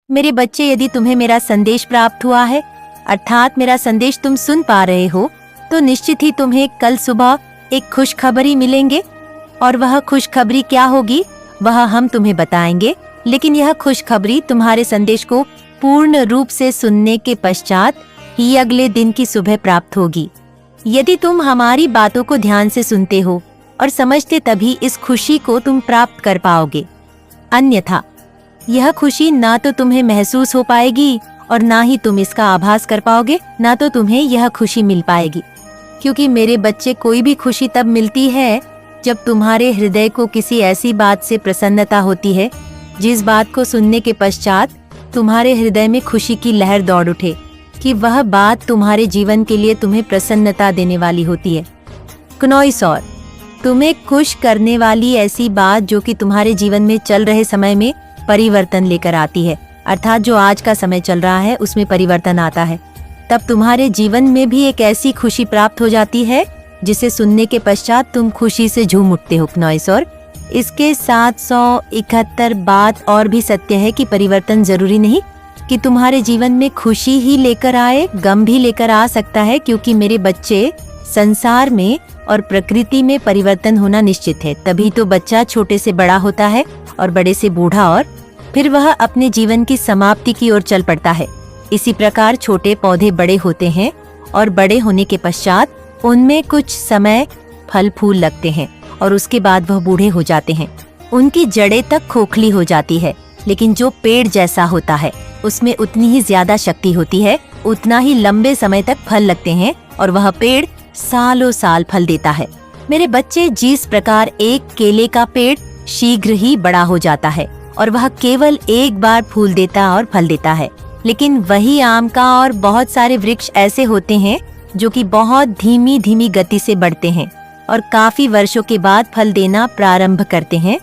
मेरे बच्चे, यदि तुम्हें मेरा संदेश प्राप्त हुआ है, अर्थात मेरा संदेश तुम सुन पा रहे हो, तो निश्चित ही तुम्हें कल सुबह एक खुशखबरी मिलेंगे। और वह खुशखबरी क्या होगी वह हम तुम्हें बताएंगे, लेकिन यह खुशखबरी तुम्हारे संदेश को पूर्ण रूप से सुनने के पश्चात ही अगले दिन की सुबह प्राप्त होगी। यदि तुम हमारी बातों को ध्यान से सुनते हो और समझते, तभी इस खुशी को तुम प्राप्त कर पाओगे। अन्यथा यह खुशी ना तो तुम्हें महसूस हो पाएगी और ना ही तुम इसका आभास कर पाओगे, ना तो तुम्हें यह खुशी मिल पाएगी। क्योंकि मेरे बच्चे, कोई भी खुशी तब मिलती है जब तुम्हारे हृदय को किसी ऐसी बात से प्रसन्नता होती है जिस बात को सुनने के पश्चात तुम्हारे हृदय में खुशी की लहर दौड़ उठे कि वह बात तुम्हारे जीवन के लिए तुम्हें प्रसन्नता देने वाली होती है। क्नोइसौर, तुम्हें खुश करने वाली ऐसी बात जो कि तुम्हारे जीवन में चल रहे समय में परिवर्तन लेकर आती है, अर्थात जो आज का समय चल रहा है उसमें परिवर्तन आता है, तब तुम्हारे जीवन में भी एक ऐसी खुशी प्राप्त हो जाती है जिसे सुनने के पश्चात तुम खुशी से झूम उठते हो। क्नोइसौर, इसके 771 बात और भी सत्य है कि परिवर्तन जरूरी नहीं कि तुम्हारे जीवन में खुशी ही लेकर आए, गम भी लेकर आ सकता है। क्योंकि मेरे बच्चे, संसार में और प्रकृति में परिवर्तन होना निश्चित है। तभी तो बच्चा छोटे से बड़ा होता है और बड़े से बूढ़ा, और फिर वह अपने जीवन की समाप्ति की ओर चल पड़ता है। इसी प्रकार छोटे पौधे बड़े होते हैं और बड़े होने के पश्चात उनमें कुछ समय फल फूल लगते हैं और उसके बाद वह बूढ़े हो जाते हैं। उनकी जड़ें तक खोखली हो जाती है, लेकिन जो पेड़ जैसा होता है उसमें उतनी ही ज्यादा शक्ति होती है, उतना ही लंबे समय तक फल लगते हैं और वह पेड़ सालों साल फल देता है। मेरे बच्चे, जिस प्रकार एक केले का पेड़ शीघ्र ही बड़ा हो जाता है और वह केवल एक बार फूल देता और फल देता है, लेकिन वही आम का और बहुत सारे वृक्ष ऐसे होते हैं जो कि बहुत धीमी धीमी गति से बढ़ते हैं और काफी वर्षों के बाद फल देना प्रारंभ करते हैं,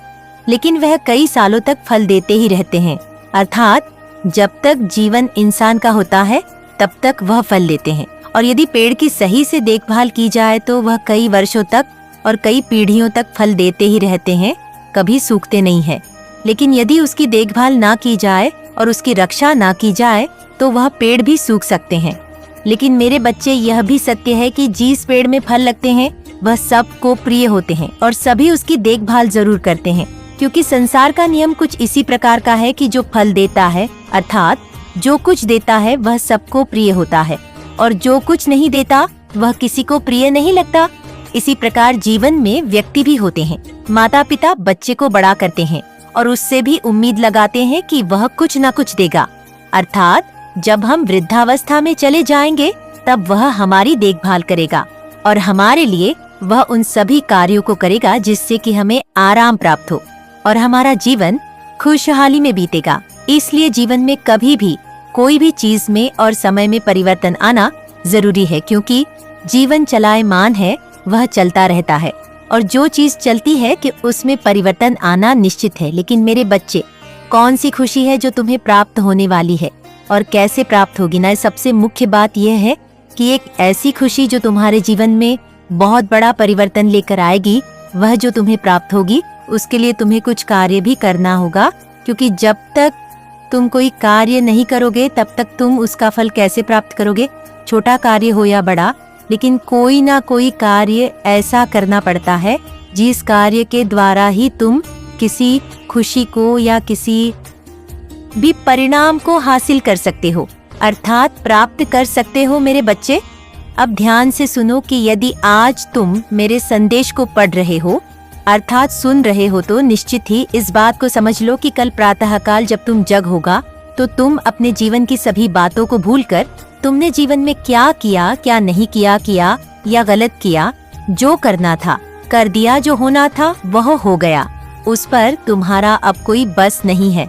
लेकिन वह कई सालों तक फल देते ही रहते हैं। अर्थात जब तक जीवन इंसान का होता है तब तक वह फल देते हैं, और यदि पेड़ की सही से देखभाल की जाए तो वह कई वर्षों तक और कई पीढ़ियों तक फल देते ही रहते हैं, कभी सूखते नहीं है। लेकिन यदि उसकी देखभाल ना की जाए और उसकी रक्षा ना की जाए तो वह पेड़ भी सूख सकते हैं। लेकिन मेरे बच्चे, यह भी सत्य है कि जिस पेड़ में फल लगते हैं वह सबको प्रिय होते हैं और सभी उसकी देखभाल जरूर करते हैं। क्योंकि संसार का नियम कुछ इसी प्रकार का है कि जो फल देता है, अर्थात जो कुछ देता है, वह सबको प्रिय होता है, और जो कुछ नहीं देता वह किसी को प्रिय नहीं लगता। इसी प्रकार जीवन में व्यक्ति भी होते हैं। माता पिता बच्चे को बड़ा करते हैं और उससे भी उम्मीद लगाते हैं कि वह कुछ न कुछ देगा, अर्थात जब हम वृद्धावस्था में चले जाएंगे तब वह हमारी देखभाल करेगा और हमारे लिए वह उन सभी कार्यों को करेगा जिससे कि हमें आराम प्राप्त हो और हमारा जीवन खुशहाली में बीतेगा। इसलिए जीवन में कभी भी कोई भी चीज में और समय में परिवर्तन आना जरूरी है, क्योंकि जीवन चलायमान है, वह चलता रहता है, और जो चीज चलती है कि उसमें परिवर्तन आना निश्चित है। लेकिन मेरे बच्चे, कौन सी खुशी है जो तुम्हें प्राप्त होने वाली है और कैसे प्राप्त होगी ना, सबसे मुख्य बात यह है कि एक ऐसी खुशी जो तुम्हारे जीवन में बहुत बड़ा परिवर्तन लेकर आएगी, वह जो तुम्हें प्राप्त होगी उसके लिए तुम्हें कुछ कार्य भी करना होगा। क्योंकि जब तक तुम कोई कार्य नहीं करोगे तब तक तुम उसका फल कैसे प्राप्त करोगे, छोटा कार्य हो या बड़ा, लेकिन कोई ना कोई कार्य ऐसा करना पड़ता है जिस कार्य के द्वारा ही तुम किसी खुशी को या किसी भी परिणाम को हासिल कर सकते हो, अर्थात प्राप्त कर सकते हो। मेरे बच्चे, अब ध्यान से सुनो कि यदि आज तुम मेरे संदेश को पढ़ रहे हो, अर्थात सुन रहे हो, तो निश्चित ही इस बात को समझ लो कि कल प्रातःकाल जब तुम जग होगा तो तुम अपने जीवन की सभी बातों को भूलकर तुमने जीवन में क्या किया, क्या नहीं किया या गलत किया, जो करना था कर दिया, जो होना था वह हो गया, उस पर तुम्हारा अब कोई बस नहीं है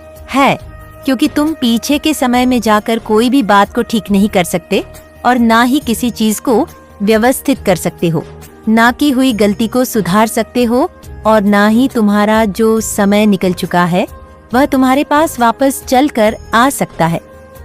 क्योंकि तुम पीछे के समय में जाकर कोई भी बात को ठीक नहीं कर सकते और ना ही किसी चीज को व्यवस्थित कर सकते हो, ना की हुई गलती को सुधार सकते हो, और ना ही तुम्हारा जो समय निकल चुका है वह तुम्हारे पास वापस चल कर आ सकता है।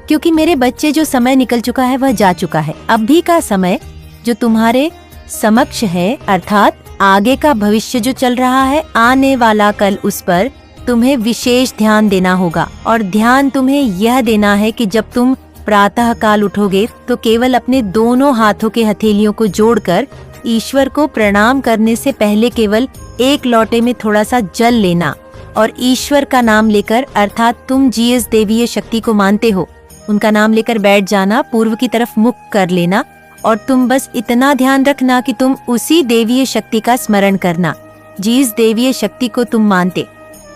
क्योंकि मेरे बच्चे, जो समय निकल चुका है वह जा चुका है। अभी का समय जो तुम्हारे समक्ष है, अर्थात आगे का भविष्य जो चल रहा है, आने वाला कल, उस पर तुम्हें विशेष ध्यान देना होगा। और ध्यान तुम्हें यह देना है कि जब तुम प्रातः काल उठोगे तो केवल अपने दोनों हाथों के हथेलियों को जोड़कर ईश्वर को प्रणाम करने से पहले केवल एक लोटे में थोड़ा सा जल लेना और ईश्वर का नाम लेकर, अर्थात तुम जिस देवीय शक्ति को मानते हो उनका नाम लेकर बैठ जाना, पूर्व की तरफ मुख कर लेना और तुम बस इतना ध्यान रखना कि तुम उसी देवीय शक्ति का स्मरण करना जिस देवीय शक्ति को तुम मानते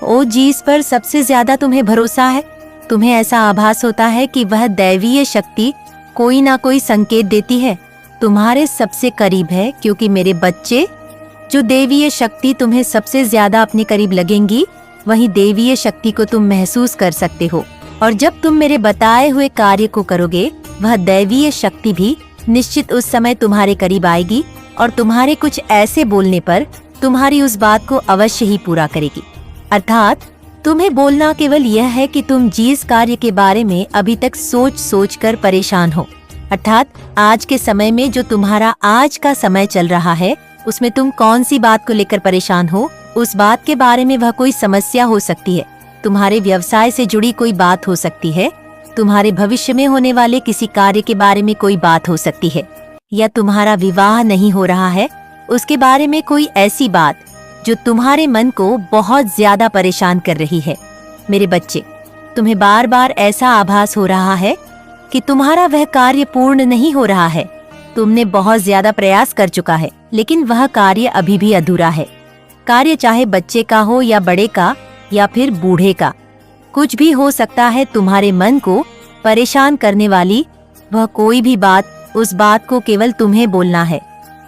ओ, जिस पर सबसे ज्यादा तुम्हें भरोसा है। तुम्हें ऐसा आभास होता है कि वह दैवीय शक्ति कोई ना कोई संकेत देती है, तुम्हारे सबसे करीब है, क्योंकि मेरे बच्चे, जो देवीय शक्ति तुम्हें सबसे ज्यादा अपने करीब लगेंगी वही देवीय शक्ति को तुम महसूस कर सकते हो। और जब तुम मेरे बताए हुए कार्य को करोगे वह दैवीय शक्ति भी निश्चित उस समय तुम्हारे करीब आएगी और तुम्हारे कुछ ऐसे बोलने पर तुम्हारी उस बात को अवश्य ही पूरा करेगी। अर्थात तुम्हें बोलना केवल यह है कि तुम जिस कार्य के बारे में अभी तक सोच सोच कर परेशान हो, अर्थात आज के समय में जो तुम्हारा आज का समय चल रहा है उसमें तुम कौन सी बात को लेकर परेशान हो, उस बात के बारे में वह कोई समस्या हो सकती है, तुम्हारे व्यवसाय से जुड़ी कोई बात हो सकती है, तुम्हारे भविष्य में होने वाले किसी कार्य के बारे में कोई बात हो सकती है, या तुम्हारा विवाह नहीं हो रहा है उसके बारे में कोई ऐसी बात जो तुम्हारे मन को बहुत ज्यादा परेशान कर रही है। मेरे बच्चे, तुम्हें बार बार ऐसा आभास हो रहा है कि तुम्हारा वह कार्य पूर्ण नहीं हो रहा है। तुमने बहुत ज्यादा प्रयास कर चुका है लेकिन वह कार्य अभी भी अधूरा है। कार्य चाहे बच्चे का हो या बड़े का या फिर बूढ़े का, कुछ भी हो सकता है। तुम्हारे मन को परेशान करने वाली वह कोई भी बात, उस बात को केवल तुम्हें बोलना है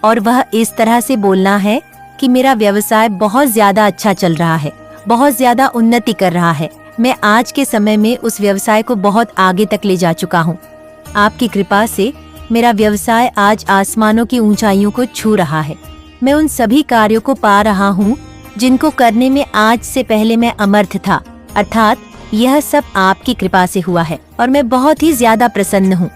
और वह इस तरह से बोलना है कि मेरा व्यवसाय बहुत ज्यादा अच्छा चल रहा है, बहुत ज्यादा उन्नति कर रहा है, मैं आज के समय में उस व्यवसाय को बहुत आगे तक ले जा चुका हूँ। आपकी कृपा से मेरा व्यवसाय आज आसमानों की ऊंचाइयों को छू रहा है। मैं उन सभी कार्यों को पा रहा हूँ जिनको करने में आज से पहले मैं अमर्थ था, अर्थात यह सब आपकी कृपा से हुआ है और मैं बहुत ही ज्यादा प्रसन्न हूँ।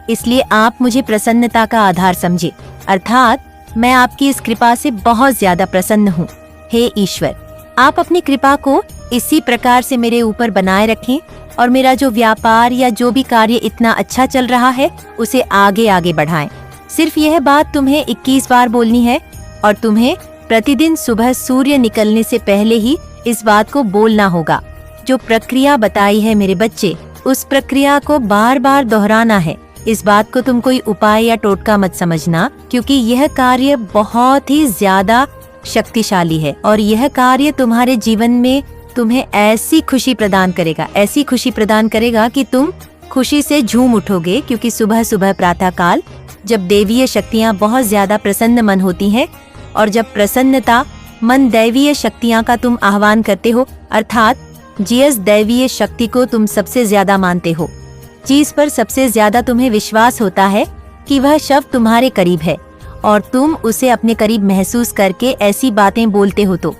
इसलिए आप मुझे प्रसन्नता का आधार समझे, अर्थात मैं आपकी इस कृपा से बहुत ज्यादा प्रसन्न हूँ। हे ईश्वर, आप अपनी कृपा को इसी प्रकार से मेरे ऊपर बनाए रखें और मेरा जो व्यापार या जो भी कार्य इतना अच्छा चल रहा है उसे आगे आगे बढ़ाएं। सिर्फ यह बात तुम्हें 21 बार बोलनी है और तुम्हें प्रतिदिन सुबह सूर्य निकलने से पहले ही इस बात को बोलना होगा। जो प्रक्रिया बताई है मेरे बच्चे, उस प्रक्रिया को बार बार दोहराना है। इस बात को तुम कोई उपाय या टोटका मत समझना, क्योंकि यह कार्य बहुत ही ज्यादा शक्तिशाली है और यह कार्य तुम्हारे जीवन में तुम्हें ऐसी खुशी प्रदान करेगा, ऐसी खुशी प्रदान करेगा कि तुम खुशी से झूम उठोगे। क्योंकि सुबह सुबह प्रातः काल जब देवीय शक्तियाँ बहुत ज्यादा प्रसन्न मन होती हैं और जब प्रसन्नता मन दैवीय शक्तियाँ का तुम आह्वान करते हो, अर्थात जिस दैवीय शक्ति को तुम सबसे ज्यादा मानते हो, जिस पर सबसे ज्यादा तुम्हें विश्वास होता है कि वह शब्द तुम्हारे करीब है और तुम उसे अपने करीब महसूस करके ऐसी बातें बोलते हो, तो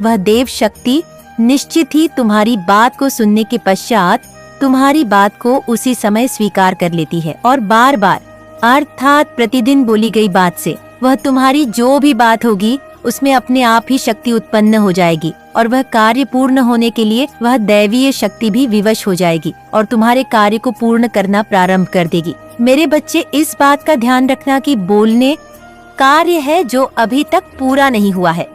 वह देव शक्ति निश्चित ही तुम्हारी बात को सुनने के पश्चात तुम्हारी बात को उसी समय स्वीकार कर लेती है और बार बार, अर्थात प्रतिदिन बोली गई बात से वह तुम्हारी जो भी बात होगी उसमें अपने आप ही शक्ति उत्पन्न हो जाएगी और वह कार्य पूर्ण होने के लिए वह दैवीय शक्ति भी विवश हो जाएगी और तुम्हारे कार्य को पूर्ण करना प्रारंभ कर देगी। मेरे बच्चे, इस बात का ध्यान रखना कि बोलने कार्य है जो अभी तक पूरा नहीं हुआ है।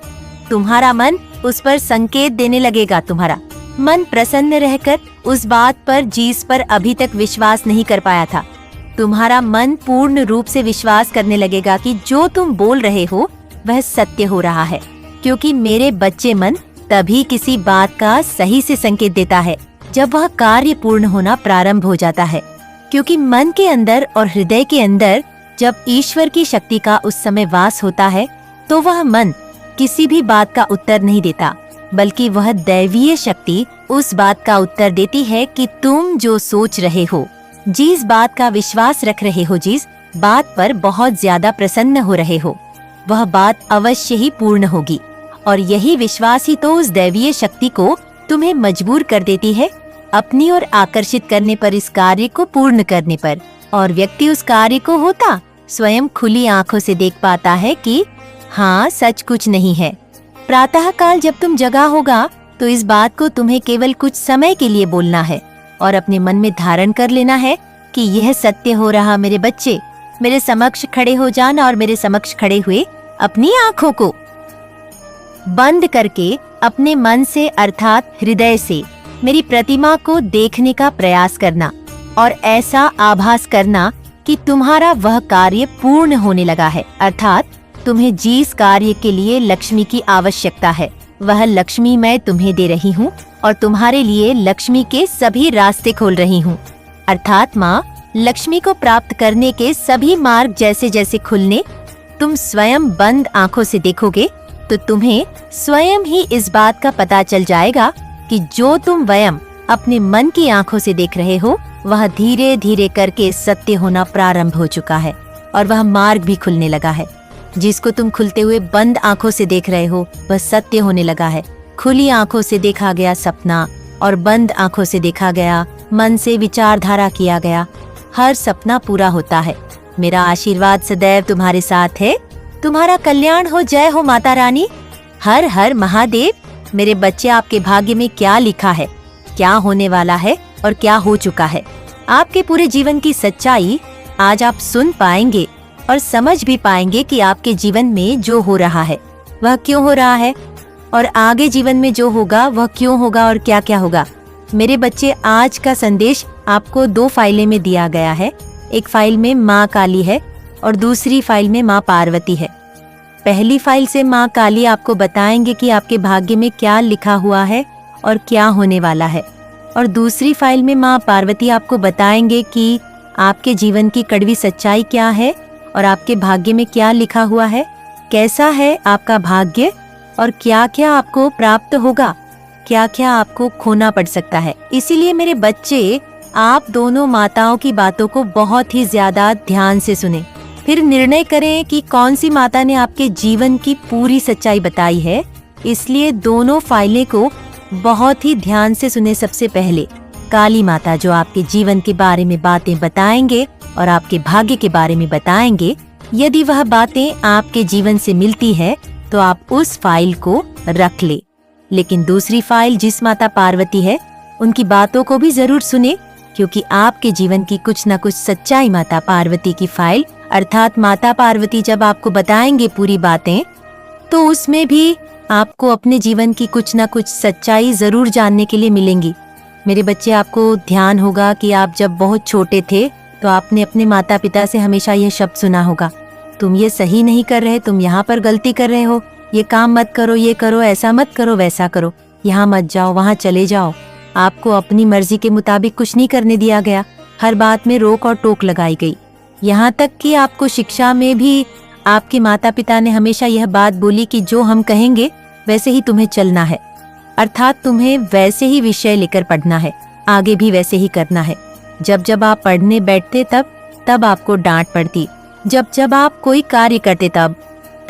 तुम्हारा मन उस पर संकेत देने लगेगा। तुम्हारा मन प्रसन्न रहकर उस बात पर जिस पर अभी तक विश्वास नहीं कर पाया था, तुम्हारा मन पूर्ण रूप से विश्वास करने लगेगा कि जो तुम बोल रहे हो वह सत्य हो रहा है। क्योंकि मेरे बच्चे, मन तभी किसी बात का सही से संकेत देता है जब वह कार्य पूर्ण होना प्रारंभ हो जाता है। क्योंकि मन के अंदर और हृदय के अंदर जब ईश्वर की शक्ति का उस समय वास होता है तो वह मन किसी भी बात का उत्तर नहीं देता, बल्कि वह दैवीय शक्ति उस बात का उत्तर देती है कि तुम जो सोच रहे हो, जिस बात का विश्वास रख रहे हो, जिस बात पर बहुत ज्यादा प्रसन्न हो रहे हो, वह बात अवश्य ही पूर्ण होगी। और यही विश्वास ही तो उस दैवीय शक्ति को तुम्हें मजबूर कर देती है अपनी ओर आकर्षित करने पर, इस कार्य को पूर्ण करने पर। और व्यक्ति उस कार्य को होता स्वयं खुली आंखों से देख पाता है कि हाँ, सच कुछ नहीं है। प्रातः काल जब तुम जगा होगा तो इस बात को तुम्हें केवल कुछ समय के लिए बोलना है और अपने मन में धारण कर लेना है कि यह सत्य हो रहा। मेरे बच्चे, मेरे समक्ष खड़े हो जाना और मेरे समक्ष खड़े हुए अपनी आंखों को बंद करके अपने मन से अर्थात हृदय से मेरी प्रतिमा को देखने का प्रयास करना और ऐसा आभास करना कि तुम्हारा वह कार्य पूर्ण होने लगा है, अर्थात तुम्हें जिस कार्य के लिए लक्ष्मी की आवश्यकता है वह लक्ष्मी मैं तुम्हें दे रही हूँ और तुम्हारे लिए लक्ष्मी के सभी रास्ते खोल रही हूँ। अर्थात माँ लक्ष्मी को प्राप्त करने के सभी मार्ग जैसे जैसे खुलने तुम स्वयं बंद आंखों से देखोगे तो तुम्हें स्वयं ही इस बात का पता चल जाएगा कि जो तुम वयम अपने मन की आंखों से देख रहे हो वह धीरे धीरे करके सत्य होना प्रारंभ हो चुका है और वह मार्ग भी खुलने लगा है। जिसको तुम खुलते हुए बंद आंखों से देख रहे हो वह सत्य होने लगा है। खुली आंखों से देखा गया सपना और बंद आंखों से देखा गया, मन से विचारधारा किया गया हर सपना पूरा होता है। मेरा आशीर्वाद सदैव तुम्हारे साथ है। तुम्हारा कल्याण हो। जय हो माता रानी। हर हर महादेव। मेरे बच्चे, आपके भाग्य में क्या लिखा है, क्या होने वाला है और क्या हो चुका है, आपके पूरे जीवन की सच्चाई आज आप सुन पाएंगे और समझ भी पाएंगे कि आपके जीवन में जो हो रहा है वह क्यों हो रहा है और आगे जीवन में जो होगा वह क्यों होगा और क्या क्या होगा। मेरे बच्चे, आज का संदेश आपको 2 फाइलें में दिया गया है। एक फाइल में माँ काली है और दूसरी फाइल में माँ पार्वती है। पहली फाइल से माँ काली आपको बताएंगे कि आपके भाग्य में क्या लिखा हुआ है और क्या होने वाला है, और दूसरी फाइल में माँ पार्वती आपको बताएंगे कि आपके जीवन की कड़वी सच्चाई क्या है और आपके भाग्य में क्या लिखा हुआ है, कैसा है आपका भाग्य और क्या क्या आपको प्राप्त होगा, क्या क्या आपको खोना पड़ सकता है। इसीलिए मेरे बच्चे, आप दोनों माताओं की बातों को बहुत ही ज्यादा ध्यान से सुने, फिर निर्णय करें कि कौन सी माता ने आपके जीवन की पूरी सच्चाई बताई है। इसलिए दोनों फाइलें को बहुत ही ध्यान से सुने। सबसे पहले काली माता जो आपके जीवन के बारे में बातें बताएंगे और आपके भाग्य के बारे में बताएंगे। यदि वह बातें आपके जीवन से मिलती है तो आप उस फाइल को रख ले, लेकिन दूसरी फाइल जिस माता पार्वती है उनकी बातों को भी जरूर सुने, क्योंकि आपके जीवन की कुछ न कुछ सच्चाई माता पार्वती की फाइल अर्थात माता पार्वती जब आपको बताएंगे पूरी बातें तो उसमें भी आपको अपने जीवन की कुछ न कुछ सच्चाई जरूर जानने के लिए मिलेंगी। मेरे बच्चे, आपको ध्यान होगा कि आप जब बहुत छोटे थे तो आपने अपने माता पिता से हमेशा यह शब्द सुना होगा, तुम ये सही नहीं कर रहे, तुम यहाँ पर गलती कर रहे हो, ये काम मत करो, ये करो, ऐसा मत करो, वैसा करो, यहाँ मत जाओ, वहाँ चले जाओ। आपको अपनी मर्जी के मुताबिक कुछ नहीं करने दिया गया, हर बात में रोक और टोक लगाई गई। यहाँ तक कि आपको शिक्षा में भी आपके माता पिता ने हमेशा यह बात बोली कि जो हम कहेंगे वैसे ही तुम्हें चलना है, अर्थात तुम्हें वैसे ही विषय लेकर पढ़ना है, आगे भी वैसे ही करना है। जब जब आप पढ़ने बैठते तब आपको डांट पड़ती, जब जब आप कोई कार्य करते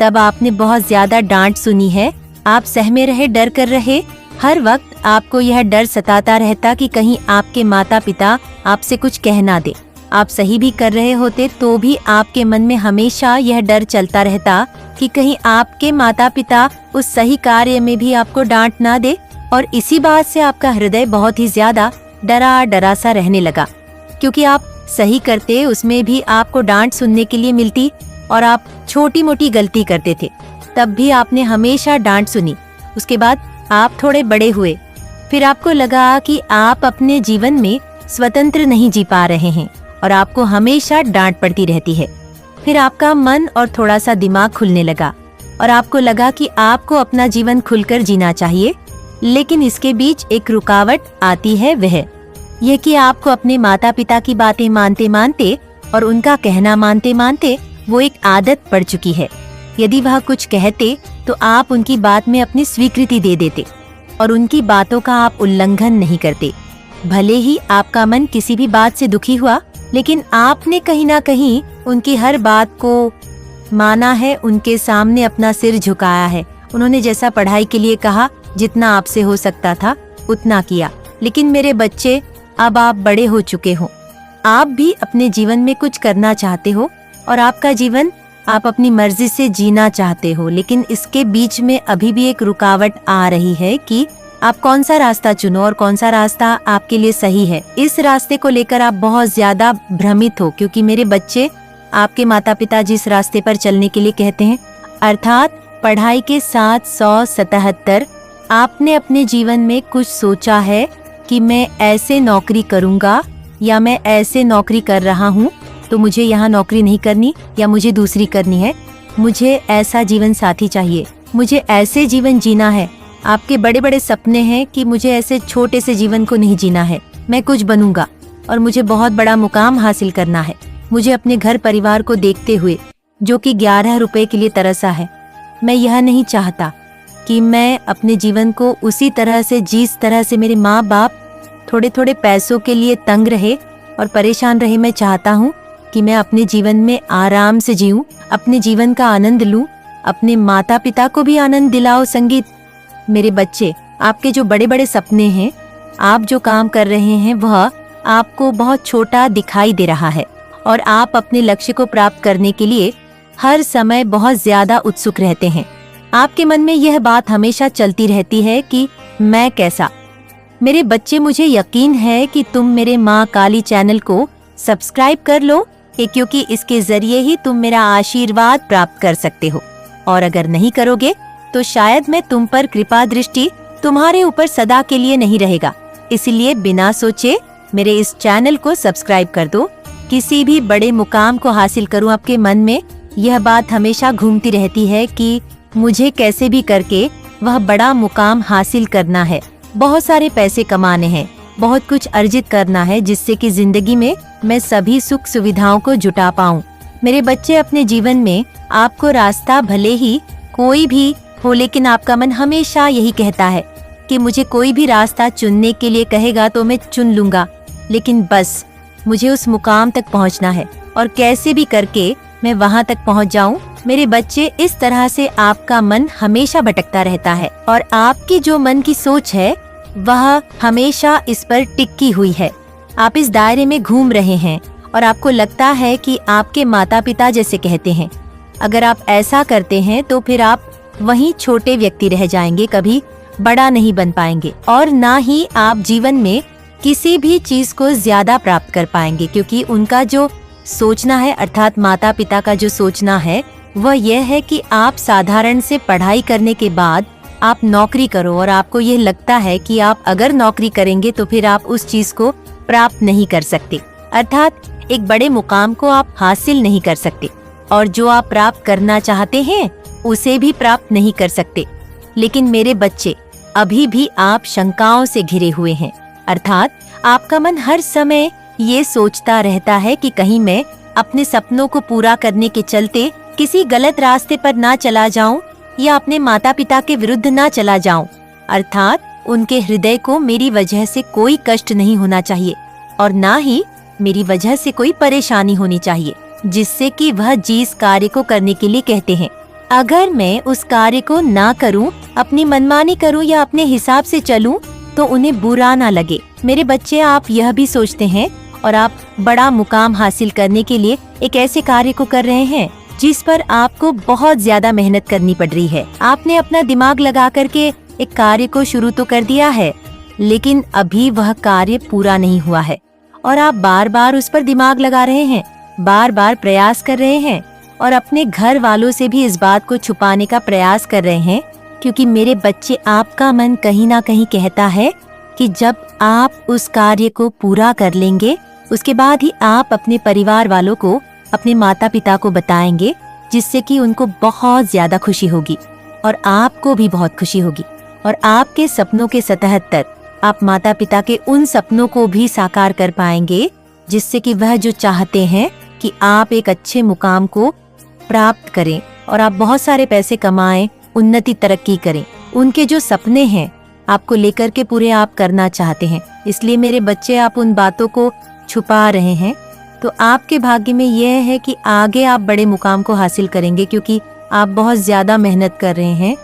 तब आपने बहुत ज्यादा डांट सुनी है। आप सहमे रहे, डर कर रहे, हर वक्त आपको यह डर सताता रहता कि कहीं आपके माता पिता आपसे कुछ कह ना दे। आप सही भी कर रहे होते तो भी आपके मन में हमेशा यह डर चलता रहता कि कहीं आपके माता पिता उस सही कार्य में भी आपको डांट ना दे, और इसी बात से आपका हृदय बहुत ही ज्यादा डरा डरा सा रहने लगा, क्योंकि आप सही करते उसमें भी आपको डांट सुनने के लिए मिलती और आप छोटी मोटी गलती करते थे तब भी आपने हमेशा डांट सुनी। उसके बाद आप थोड़े बड़े हुए, फिर आपको लगा कि आप अपने जीवन में स्वतंत्र नहीं जी पा रहे हैं और आपको हमेशा डांट पड़ती रहती है। फिर आपका मन और थोड़ा सा दिमाग खुलने लगा और आपको लगा कि आपको अपना जीवन खुलकर जीना चाहिए, लेकिन इसके बीच एक रुकावट आती है, वह यह कि आपको अपने माता पिता की बातें मानते मानते और उनका कहना मानते मानते वो एक आदत पड़ चुकी है। यदि वह कुछ कहते तो आप उनकी बात में अपनी स्वीकृति दे देते और उनकी बातों का आप उल्लंघन नहीं करते। भले ही आपका मन किसी भी बात से दुखी हुआ, लेकिन आपने कहीं ना कहीं उनकी हर बात को माना है, उनके सामने अपना सिर झुकाया है। उन्होंने जैसा पढ़ाई के लिए कहा, जितना आपसे हो सकता था उतना किया। लेकिन मेरे बच्चे, अब आप बड़े हो चुके हो, आप भी अपने जीवन में कुछ करना चाहते हो और आपका जीवन आप अपनी मर्जी से जीना चाहते हो, लेकिन इसके बीच में अभी भी एक रुकावट आ रही है कि आप कौन सा रास्ता चुनो और कौन सा रास्ता आपके लिए सही है। इस रास्ते को लेकर आप बहुत ज्यादा भ्रमित हो, क्योंकि मेरे बच्चे आपके माता पिता जिस रास्ते पर चलने के लिए कहते हैं, अर्थात पढ़ाई के साथ 177, आपने अपने जीवन में कुछ सोचा है कि मैं ऐसे नौकरी करूंगा या मैं ऐसे नौकरी कर रहा हूँ तो मुझे यहाँ नौकरी नहीं करनी या मुझे दूसरी करनी है, मुझे ऐसा जीवन साथी चाहिए, मुझे ऐसे जीवन जीना है। आपके बड़े बड़े सपने हैं कि मुझे ऐसे छोटे से जीवन को नहीं जीना है, मैं कुछ बनूंगा और मुझे बहुत बड़ा मुकाम हासिल करना है। मुझे अपने घर परिवार को देखते हुए, जो कि 11 रुपए के लिए तरसा है, मैं यह नहीं चाहता कि मैं अपने जीवन को उसी तरह से जिस तरह से मेरे माँ बाप थोड़े थोड़े पैसों के लिए तंग रहे और परेशान रहे। मैं चाहता हूँ कि मैं अपने जीवन में आराम से जीऊं, अपने जीवन का आनंद लूं, अपने माता पिता को भी आनंद दिलाओ। संगीत, मेरे बच्चे, आपके जो बड़े बड़े सपने हैं, आप जो काम कर रहे हैं, वह आपको बहुत छोटा दिखाई दे रहा है और आप अपने लक्ष्य को प्राप्त करने के लिए हर समय बहुत ज्यादा उत्सुक रहते हैं। आपके मन में यह बात हमेशा चलती रहती है कि मैं कैसा। मेरे बच्चे, मुझे यकीन है कि तुम मेरे माँ काली चैनल को सब्सक्राइब कर लो, क्योंकि इसके जरिए ही तुम मेरा आशीर्वाद प्राप्त कर सकते हो। और अगर नहीं करोगे तो शायद मैं तुम पर कृपा दृष्टि तुम्हारे ऊपर सदा के लिए नहीं रहेगा। इसलिए बिना सोचे मेरे इस चैनल को सब्सक्राइब कर दो। किसी भी बड़े मुकाम को हासिल करूं, आपके मन में यह बात हमेशा घूमती रहती है कि मुझे कैसे भी करके वह बड़ा मुकाम हासिल करना है, बहुत सारे पैसे कमाने हैं, बहुत कुछ अर्जित करना है, जिससे कि जिंदगी में मैं सभी सुख सुविधाओं को जुटा पाऊं। मेरे बच्चे, अपने जीवन में आपको रास्ता भले ही कोई भी हो, लेकिन आपका मन हमेशा यही कहता है कि मुझे कोई भी रास्ता चुनने के लिए कहेगा तो मैं चुन लूंगा, लेकिन बस मुझे उस मुकाम तक पहुंचना है और कैसे भी करके मैं वहां तक पहुंच जाऊं। मेरे बच्चे, इस तरह से आपका मन हमेशा भटकता रहता है और आपकी जो मन की सोच है वह हमेशा इस पर टिकी हुई है। आप इस दायरे में घूम रहे हैं और आपको लगता है कि आपके माता पिता जैसे कहते हैं। अगर आप ऐसा करते हैं तो फिर आप वहीं छोटे व्यक्ति रह जाएंगे, कभी बड़ा नहीं बन पाएंगे और ना ही आप जीवन में किसी भी चीज को ज्यादा प्राप्त कर पाएंगे, क्योंकि उनका जो सोचना है, अर्थात माता पिता का जो सोचना है, वह यह है कि आप साधारण से पढ़ाई करने के बाद आप नौकरी करो और आपको यह लगता है कि आप अगर नौकरी करेंगे तो फिर आप उस चीज को प्राप्त नहीं कर सकते, अर्थात एक बड़े मुकाम को आप हासिल नहीं कर सकते और जो आप प्राप्त करना चाहते हैं उसे भी प्राप्त नहीं कर सकते। लेकिन मेरे बच्चे, अभी भी आप शंकाओं से घिरे हुए हैं, अर्थात आपका मन हर समय ये सोचता रहता है कि कहीं मैं अपने सपनों को पूरा करने के चलते किसी गलत रास्ते पर ना चला जाऊं या अपने माता पिता के विरुद्ध ना चला जाऊं, अर्थात उनके हृदय को मेरी वजह से कोई कष्ट नहीं होना चाहिए और ना ही मेरी वजह से कोई परेशानी होनी चाहिए, जिससे कि वह जिस कार्य को करने के लिए कहते हैं, अगर मैं उस कार्य को ना करूं, अपनी मनमानी करूं या अपने हिसाब से चलूं तो उन्हें बुरा ना लगे। मेरे बच्चे, आप यह भी सोचते हैं और आप बड़ा मुकाम हासिल करने के लिए एक ऐसे कार्य को कर रहे हैं जिस पर आपको बहुत ज्यादा मेहनत करनी पड़ रही है। आपने अपना दिमाग लगा करके एक कार्य को शुरू तो कर दिया है, लेकिन अभी वह कार्य पूरा नहीं हुआ है और आप बार बार उस पर दिमाग लगा रहे हैं, बार बार प्रयास कर रहे हैं और अपने घर वालों से भी इस बात को छुपाने का प्रयास कर रहे हैं, क्योंकि मेरे बच्चे, आपका मन कहीं ना कहीं कहता है कि जब आप उस कार्य को पूरा कर लेंगे उसके बाद ही आप अपने परिवार वालों को, अपने माता पिता को बताएंगे, जिससे कि उनको बहुत ज्यादा खुशी होगी और आपको भी बहुत खुशी होगी और आपके सपनों के 77 आप माता पिता के उन सपनों को भी साकार कर पाएंगे, जिससे कि वह जो चाहते हैं कि आप एक अच्छे मुकाम को प्राप्त करें और आप बहुत सारे पैसे कमाएं, उन्नति तरक्की करें। उनके जो सपने हैं आपको लेकर के पूरे आप करना चाहते हैं, इसलिए मेरे बच्चे, आप उन बातों को छुपा रहे हैं। तो आपके भाग्य में यह है कि आगे आप बड़े मुकाम को हासिल करेंगे, क्योंकि आप बहुत ज्यादा मेहनत कर रहे हैं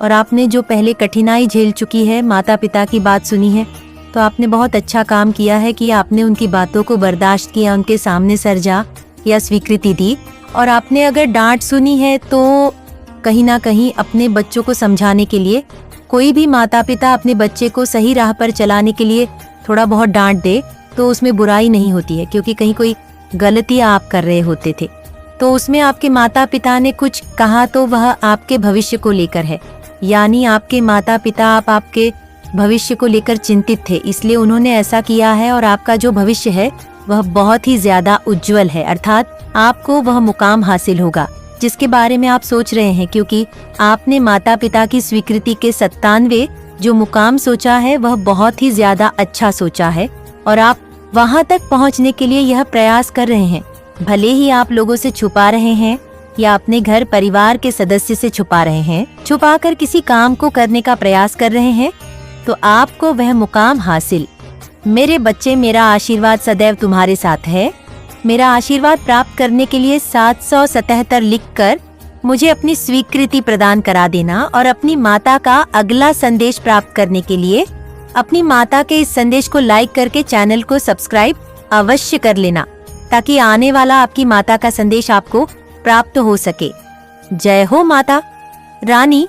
और आपने जो पहले कठिनाई झेल चुकी है, माता पिता की बात सुनी है, तो आपने बहुत अच्छा काम किया है कि आपने उनकी बातों को बर्दाश्त किया, उनके सामने सरजा या स्वीकृति दी। और आपने अगर डांट सुनी है तो कहीं ना कहीं अपने बच्चों को समझाने के लिए कोई भी माता पिता अपने बच्चे को सही राह पर चलाने के लिए थोड़ा बहुत डांट दे तो उसमें बुराई नहीं होती है, क्योंकि कहीं कोई गलती आप कर रहे होते थे तो उसमें आपके माता पिता ने कुछ कहा तो वह आपके भविष्य को लेकर है। यानी आपके माता पिता आपके भविष्य को लेकर चिंतित थे, इसलिए उन्होंने ऐसा किया है और आपका जो भविष्य है वह बहुत ही ज्यादा उज्जवल है। अर्थात आपको वह मुकाम हासिल होगा जिसके बारे में आप सोच रहे हैं, क्योंकि आपने माता पिता की स्वीकृति के 97 जो मुकाम सोचा है वह बहुत ही ज्यादा अच्छा सोचा है और आप वहां तक पहुंचने के लिए यह प्रयास कर रहे हैं। भले ही आप लोगों से छुपा रहे हैं या अपने घर परिवार के सदस्य से छुपा रहे हैं, छुपाकर किसी काम को करने का प्रयास कर रहे हैं, तो आपको वह मुकाम हासिल। मेरे बच्चे, मेरा आशीर्वाद सदैव तुम्हारे साथ है। मेरा आशीर्वाद प्राप्त करने के लिए 777 लिखकर मुझे अपनी स्वीकृति प्रदान करा देना और अपनी माता का अगला संदेश प्राप्त करने के लिए अपनी माता के इस संदेश को लाइक करके चैनल को सब्सक्राइब अवश्य कर लेना, ताकि आने वाला आपकी माता का संदेश आपको प्राप्त हो सके। जय हो माता रानी।